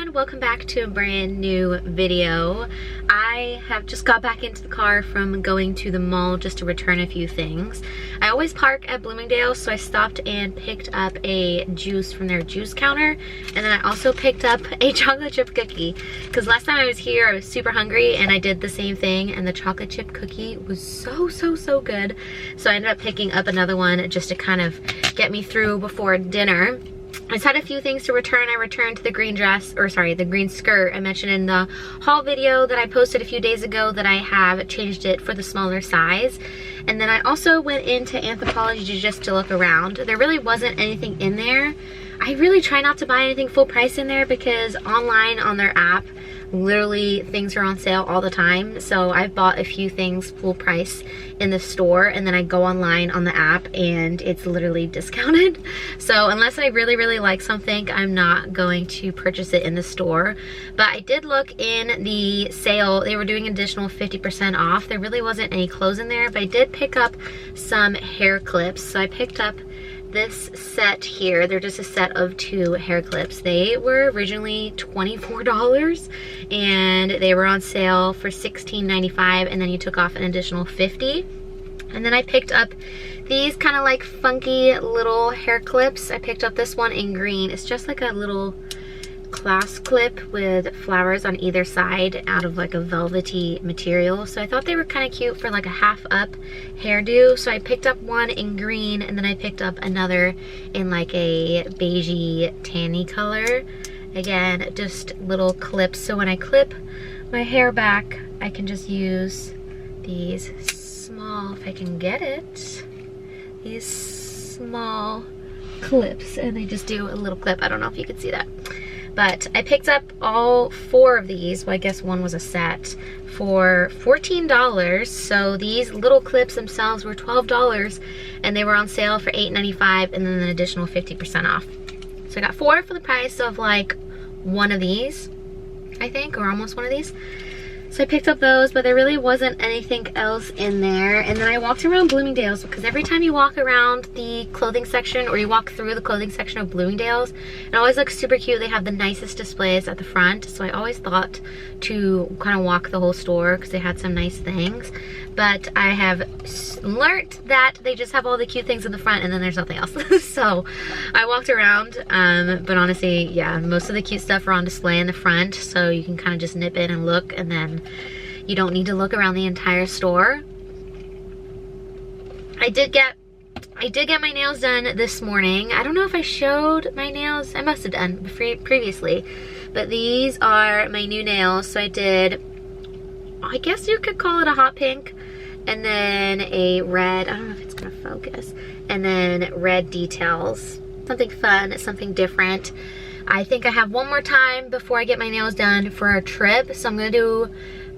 everyone, welcome back to a brand new video. I have just got back into the car from going to the mall just to return a few things. I always park at Bloomingdale's, so I stopped and picked up a juice from their juice counter, and then I also picked up a chocolate chip cookie because last time I was here I was super hungry and I did the same thing, and the chocolate chip cookie was so good. So I ended up picking up another one just to kind of get me through before dinner. I just had a few things to return. I returned the green dress, or sorry, the green skirt. I mentioned in the haul video that I posted a few days ago that I have changed it for the smaller size. And then I also went into Anthropologie just to look around. There really wasn't anything in there. I really try not to buy anything full price in there because online on their app, literally things are on sale all the time. So I've bought a few things full price in the store, and then I go online on the app and it's literally discounted. So unless I really like something, I'm not going to purchase it in the store. But I did look in the sale. They were doing an additional 50% off. There really wasn't any clothes in there, but I did pick up some hair clips. So I picked up this set here. They're just a set of 2 hair clips. They were originally $24 and they were on sale for $16.95, and then you took off an additional $50. And then I picked up these kind of like funky little hair clips. I picked up this one in green. It's just like a little clasp clip with flowers on either side out of like a velvety material. So I thought they were kind of cute for like a half up hairdo. So I picked up one in green, and then I picked up another in like a beigey tanny color. Again, just little clips. So when I clip my hair back, I can just use these small, if I can get it, these small clips, and they just do a little clip. I don't know if you can see that. But I picked up all 4 of these, well I guess one was a set, for $14. So these little clips themselves were $12 and they were on sale for $8.95, and then an additional 50% off. So I got 4 for the price of like one of these, I think, or almost one of these. So I picked up those, but there really wasn't anything else in there. And then I walked around Bloomingdale's because every time you walk around the clothing section, or you walk through the clothing section of Bloomingdale's, it always looks super cute. They have the nicest displays at the front. So I always thought to kind of walk the whole store because they had some nice things. But I have learned that they just have all the cute things in the front and then there's nothing else. So I walked around, but honestly, yeah, most of the cute stuff are on display in the front. So you can kind of just nip in and look, and then you don't need to look around the entire store. I did get my nails done this morning. I don't know if I showed my nails. I must have done previously, but these are my new nails. So I did, I guess you could call it a hot pink, and then a red, I don't know if it's gonna focus, and then red details. Something fun, something different. I think I have one more time before I get my nails done for our trip, so I'm gonna do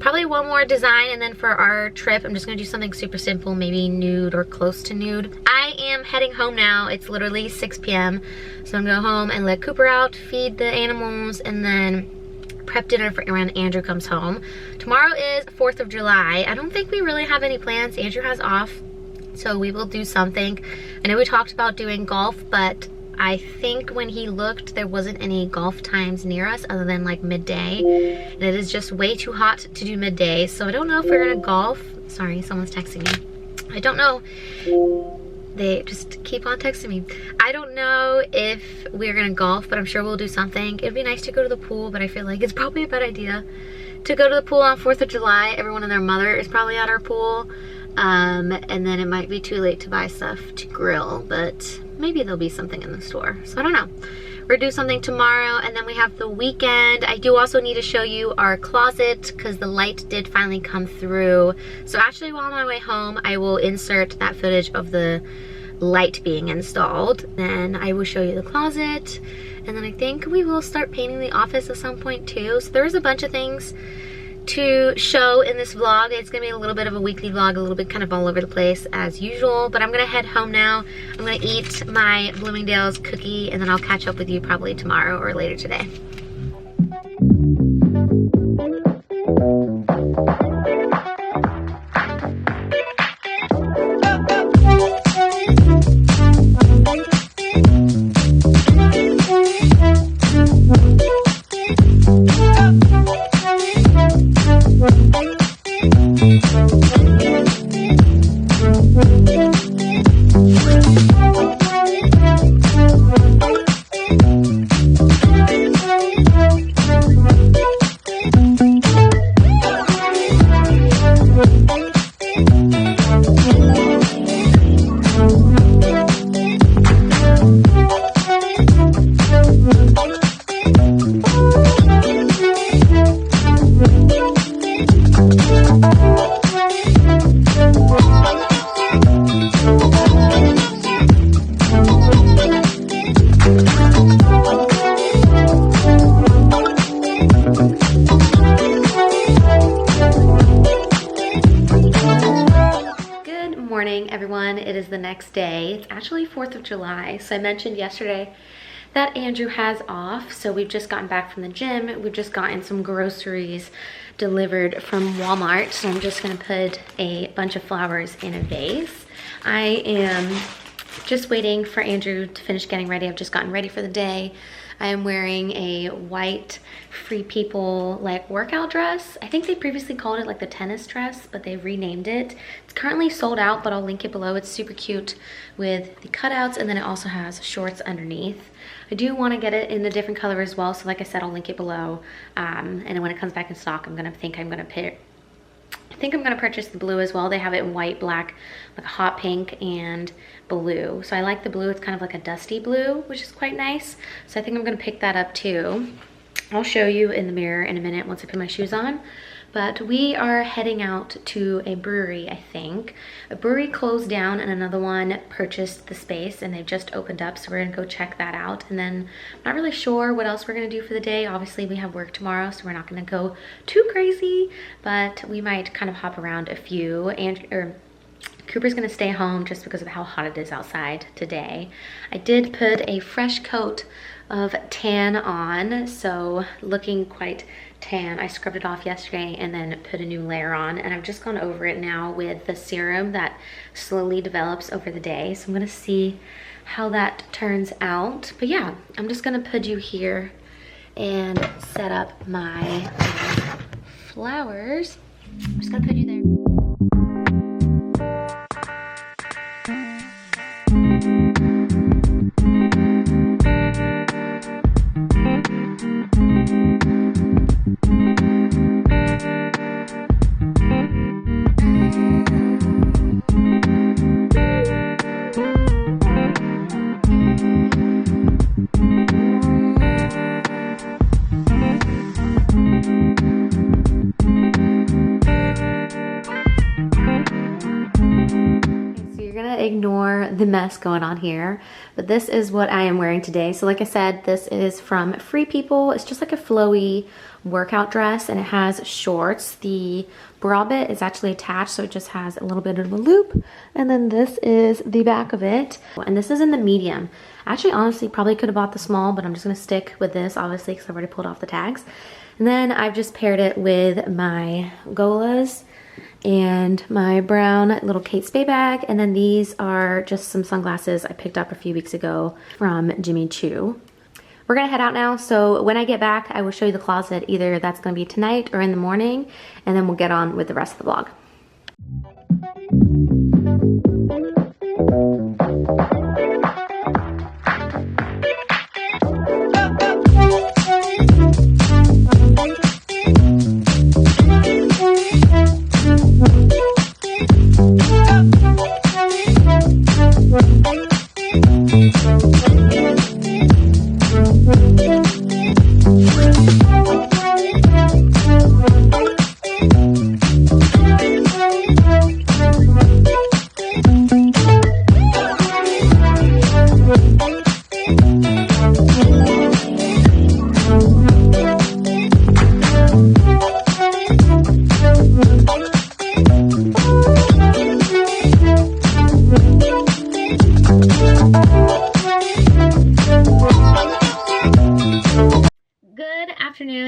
probably one more design, and then for our trip I'm just gonna do something super simple, maybe nude or close to nude. I am heading home now. It's literally 6 p.m. so I'm gonna go home and let Cooper out, feed the animals, and then prep dinner for when Andrew comes home. Tomorrow is 4th of July. I don't think we really have any plans. Andrew has off, so we will do something. I know we talked about doing golf, but I think when he looked, there wasn't any golf times near us other than like midday. And it is just way too hot to do midday. So I don't know if we're gonna golf. Sorry, someone's texting me. I don't know. They just keep on texting me. I don't know if we're gonna golf, but I'm sure we'll do something. It'd be nice to go to the pool, but I feel like it's probably a bad idea to go to the pool on 4th of July. Everyone and their mother is probably at our pool. And then it might be too late to buy stuff to grill, but maybe there'll be something in the store. So I don't know. We're gonna do something tomorrow, and then we have the weekend. I do also need to show you our closet because the light did finally come through. So actually while on my way home, I will insert that footage of the light being installed. Then I will show you the closet, and then I think we will start painting the office at some point too. So there's a bunch of things to show in this vlog. It's gonna be a little bit of a weekly vlog, a little bit kind of all over the place as usual, but I'm gonna head home now. I'm gonna eat my Bloomingdale's cookie, and then I'll catch up with you probably tomorrow or later today. next day. It's actually 4th of July. So I mentioned yesterday that Andrew has off. So we've just gotten back from the gym. We've just gotten some groceries delivered from Walmart. So I'm just gonna put a bunch of flowers in a vase. I am just waiting for Andrew to finish getting ready. I've just gotten ready for the day. I am wearing a white Free People like workout dress. I think they previously called it like the tennis dress, but they renamed it. It's currently sold out, but I'll link it below. It's super cute with the cutouts, and then it also has shorts underneath. I do want to get it in a different color as well, so like I said, I'll link it below. And then when it comes back in stock, I think I'm gonna purchase the blue as well. They have it in white, black, like a hot pink, and blue. So I like the blue. It's kind of like a dusty blue, which is quite nice. So I think I'm gonna pick that up too. I'll show you in the mirror in a minute once I put my shoes on. But we are heading out to a brewery, I think. A brewery closed down and another one purchased the space, and they just opened up, so we're gonna go check that out. And then I'm not really sure what else we're gonna do for the day. Obviously we have work tomorrow, so we're not gonna go too crazy, but we might kind of hop around a few. And Cooper's gonna stay home just because of how hot it is outside today. I did put a fresh coat of tan on, so looking quite tan. I scrubbed it off yesterday and then put a new layer on, and I've just gone over it now with the serum that slowly develops over the day. So I'm gonna see how that turns out. But yeah, I'm just gonna put you here and set up my flowers. I'm just gonna put you there. Ignore the mess going on here, but this is what I am wearing today. So like I said, this is from Free People. It's just like a flowy workout dress, and it has shorts. The bra bit is actually attached, so it just has a little bit of a loop, and then this is the back of it, and this is in the medium. Actually, honestly, probably could have bought the small, but I'm just gonna stick with this, obviously, because I've already pulled off the tags. And then I've just paired it with my Golas and my brown little Kate Spade bag, and then these are just some sunglasses I picked up a few weeks ago from Jimmy Choo. We're gonna head out now, so when I get back I will show you the closet. Either that's gonna be tonight or in the morning, and then we'll get on with the rest of the vlog.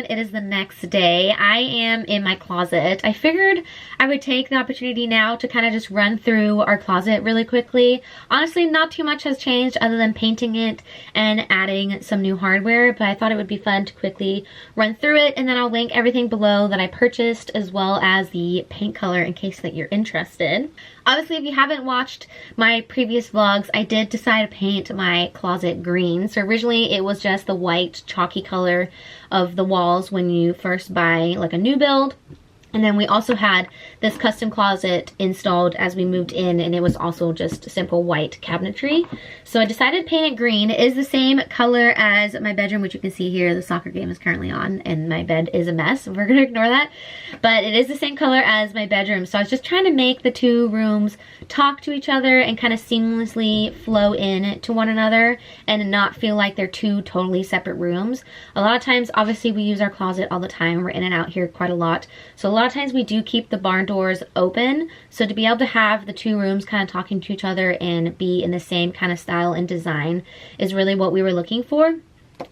It is the next day. I am in my closet. I figured I would take the opportunity now to kind of just run through our closet really quickly. Honestly, not too much has changed other than painting it and adding some new hardware, but I thought it would be fun to quickly run through it, and then I'll link everything below that I purchased as well as the paint color in case that you're interested. Obviously, if you haven't watched my previous vlogs, I did decide to paint my closet green. So originally it was just the white chalky color of the walls when you first buy like a new build. And then we also had this custom closet installed as we moved in, and it was also just simple white cabinetry. So I decided to paint it green. It is the same color as my bedroom, which you can see here. The soccer game is currently on, and my bed is a mess. We're gonna ignore that. But it is the same color as my bedroom. So I was just trying to make the two rooms talk to each other and kind of seamlessly flow in to one another and not feel like they're two totally separate rooms. A lot of times, obviously, we use our closet all the time. We're in and out here quite a lot. So a lot lot of times we do keep the barn doors open. So to be able to have the two rooms kind of talking to each other and be in the same kind of style and design is really what we were looking for.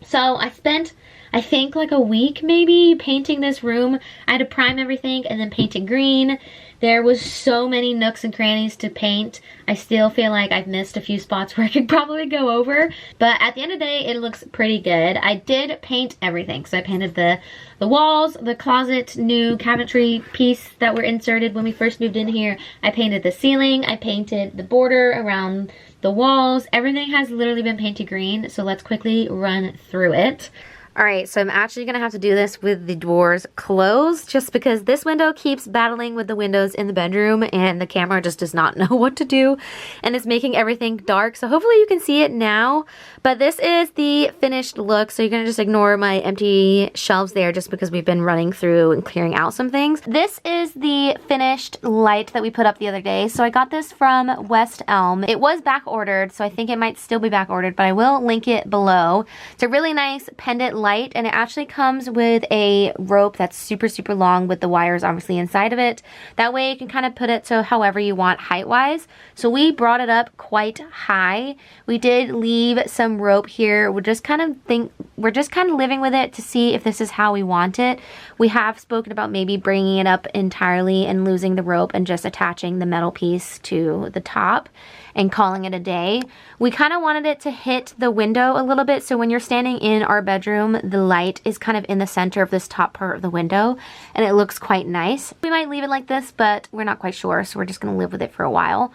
So I spent, I think, like a week maybe painting this room. I had to prime everything and then paint it green. There was so many nooks and crannies to paint. I still feel like I've missed a few spots where I could probably go over. But at the end of the day, it looks pretty good. I did paint everything. So I painted the walls, the closet, new cabinetry piece that were inserted when we first moved in here. I painted the ceiling. I painted the border around the walls. Everything has literally been painted green. So let's quickly run through it. All right, so I'm actually gonna have to do this with the doors closed just because this window keeps battling with the windows in the bedroom and the camera just does not know what to do and it's making everything dark. So hopefully you can see it now, but this is the finished look. So you're gonna just ignore my empty shelves there just because we've been running through and clearing out some things. This is the finished light that we put up the other day. So I got this from West Elm. It was back ordered, so I think it might still be back ordered, but I will link it below. It's a really nice pendant light and it actually comes with a rope that's super long with the wires obviously inside of it. That way you can kind of put it to however you want height wise. So we brought it up quite high. We did leave some rope here. We're just kind of living with it to see if this is how we want it. We have spoken about maybe bringing it up entirely and losing the rope and just attaching the metal piece to the top and calling it a day. We kind of wanted it to hit the window a little bit, so when you're standing in our bedroom, the light is kind of in the center of this top part of the window, and it looks quite nice. We might leave it like this, but we're not quite sure, so we're just gonna live with it for a while.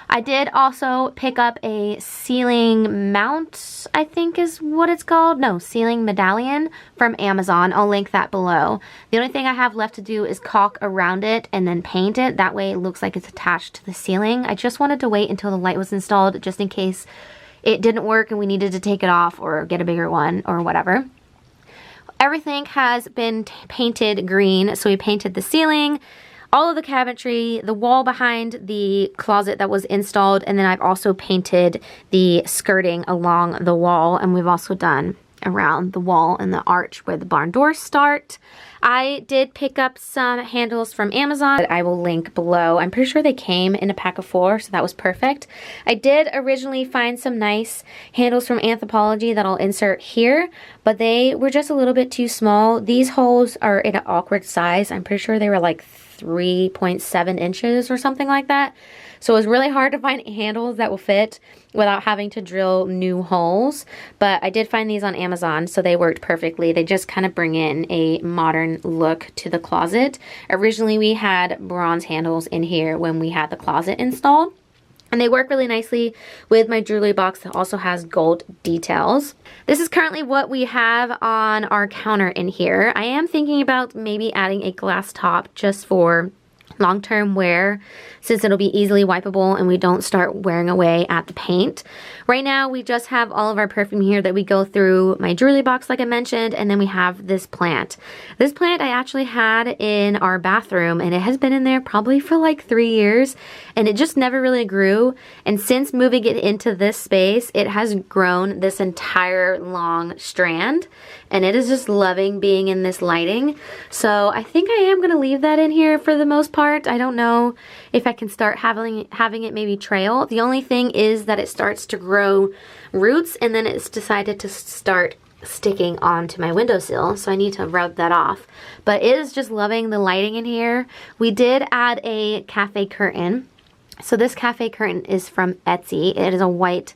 I did also pick up a ceiling mount, I think is what it's called. No, ceiling medallion from Amazon. I'll link that below. The only thing I have left to do is caulk around it and then paint it. That way it looks like it's attached to the ceiling. I just wanted to wait until the light was installed just in case it didn't work and we needed to take it off or get a bigger one or whatever. Everything has been painted green. So we painted the ceiling, all of the cabinetry, the wall behind the closet that was installed, and then I've also painted the skirting along the wall, and we've also done around the wall and the arch where the barn doors start. I did pick up some handles from Amazon that I will link below. I'm pretty sure they came in a pack of 4, so that was perfect. I did originally find some nice handles from Anthropologie that I'll insert here, but they were just a little bit too small. These holes are in an awkward size. I'm pretty sure they were like 3.7 inches or something like that. So it was really hard to find handles that will fit without having to drill new holes. But I did find these on Amazon, so they worked perfectly. They just kind of bring in a modern look to the closet. Originally, we had bronze handles in here when we had the closet installed. And they work really nicely with my jewelry box that also has gold details. This is currently what we have on our counter in here. I am thinking about maybe adding a glass top just for long-term wear, since it'll be easily wipeable and we don't start wearing away at the paint. Right now we just have all of our perfume here that we go through my jewelry box like I mentioned, and then we have this plant. This plant I actually had in our bathroom and it has been in there probably for like 3 years and it just never really grew, and since moving it into this space it has grown this entire long strand and it is just loving being in this lighting. So I think I am going to leave that in here for the most part. I don't know if I can start having it maybe trail. The only thing is that it starts to grow roots and then it's decided to start sticking onto my windowsill, so I need to rub that off. But it is just loving the lighting in here. We did add a cafe curtain. So this cafe curtain is from Etsy. It is a white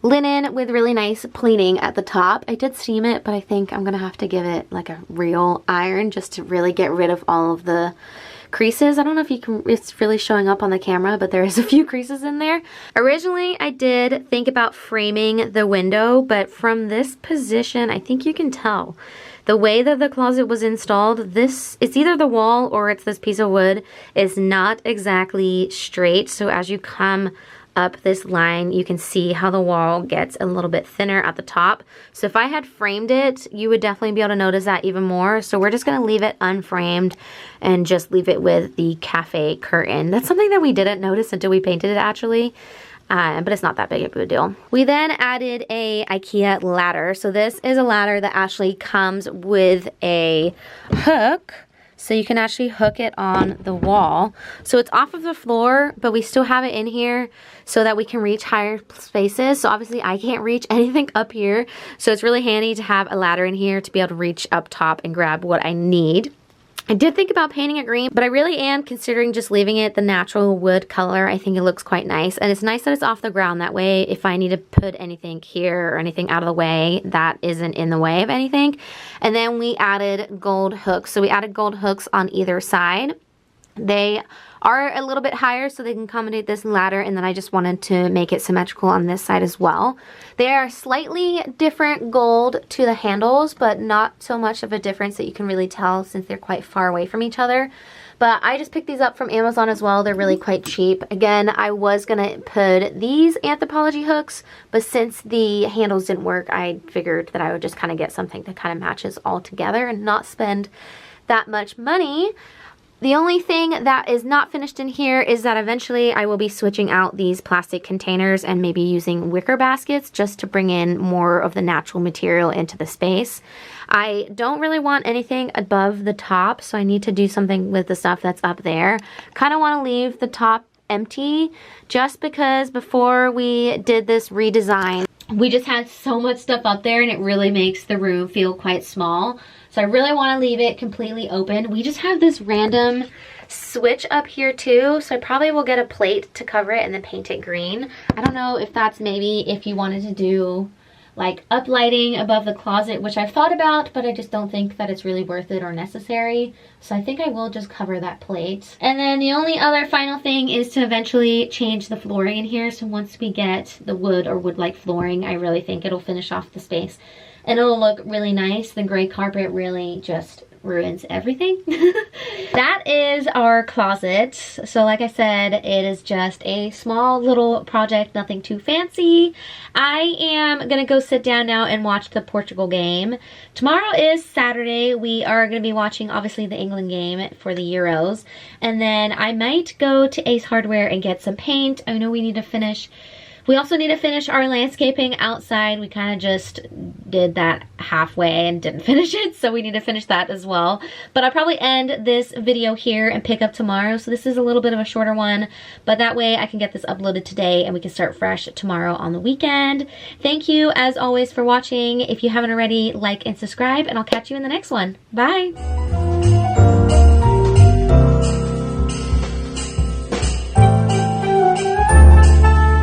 linen with really nice pleating at the top. I did steam it, but I think I'm gonna have to give it like a real iron just to really get rid of all of the creases. I don't know if you can, it's really showing up on the camera, but there is a few creases in there. Originally, I did think about framing the window, but from this position, I think you can tell the way that the closet was installed, it's either the wall or it's this piece of wood is not exactly straight. So as you come up this line, you can see how the wall gets a little bit thinner at the top. So if I had framed it, you would definitely be able to notice that even more. So we're just gonna leave it unframed and just leave it with the cafe curtain. That's something that we didn't notice until we painted it actually. But it's not that big of a deal. We then added a IKEA ladder. So this is a ladder that actually comes with a hook. so you can actually hook it on the wall. So it's off of the floor, but we still have it in here so that we can reach higher spaces. So obviously I can't reach anything up here, so it's really handy to have a ladder in here to be able to reach up top and grab what I need. I did think about painting it green, but I really am considering just leaving it the natural wood color. I think it looks quite nice, and it's nice that it's off the ground. That way, if I need to put anything here or anything out of the way, that isn't in the way of anything. And then we added gold hooks. So we added gold hooks on either side. They are a little bit higher so they can accommodate this ladder, and then I just wanted to make it symmetrical on this side as well. They are slightly different gold to the handles, but not so much of a difference that you can really tell since they're quite far away from each other. But I just picked these up from Amazon as well. They're really quite cheap. Again, I was gonna put these Anthropologie hooks, but since the handles didn't work, I figured that I would just kind of get something that kind of matches all together and not spend that much money. The only thing that is not finished in here is that eventually I will be switching out these plastic containers and maybe using wicker baskets just to bring in more of the natural material into the space. I don't really want anything above the top, so I need to do something with the stuff that's up there. Kind of want to leave the top empty just because before we did this redesign, we just had so much stuff up there and it really makes the room feel quite small. So I really want to leave it completely open. We just have this random switch up here too, so I probably will get a plate to cover it and then paint it green. I don't know if that's maybe if you wanted to do like uplighting above the closet, which I've thought about, but I just don't think that it's really worth it or necessary. So I think I will just cover that plate. And then the only other final thing is to eventually change the flooring in here. So once we get the wood or wood-like flooring, I really think it'll finish off the space and it'll look really nice. The gray carpet really just ruins everything. That is our closet. So like I said, it is just a small little project, nothing too fancy. I am gonna go sit down now and watch the Portugal game. Tomorrow is Saturday. We are gonna be watching obviously the England game for the Euros, and then I might go to Ace Hardware and get some paint. I know we need to finish. We also need to finish our landscaping outside. We kind of just did that halfway and didn't finish it, so we need to finish that as well. But I'll probably end this video here and pick up tomorrow. So this is a little bit of a shorter one, but that way I can get this uploaded today and we can start fresh tomorrow on the weekend. Thank you as always for watching. If you haven't already, like and subscribe, and I'll catch you in the next one. Bye!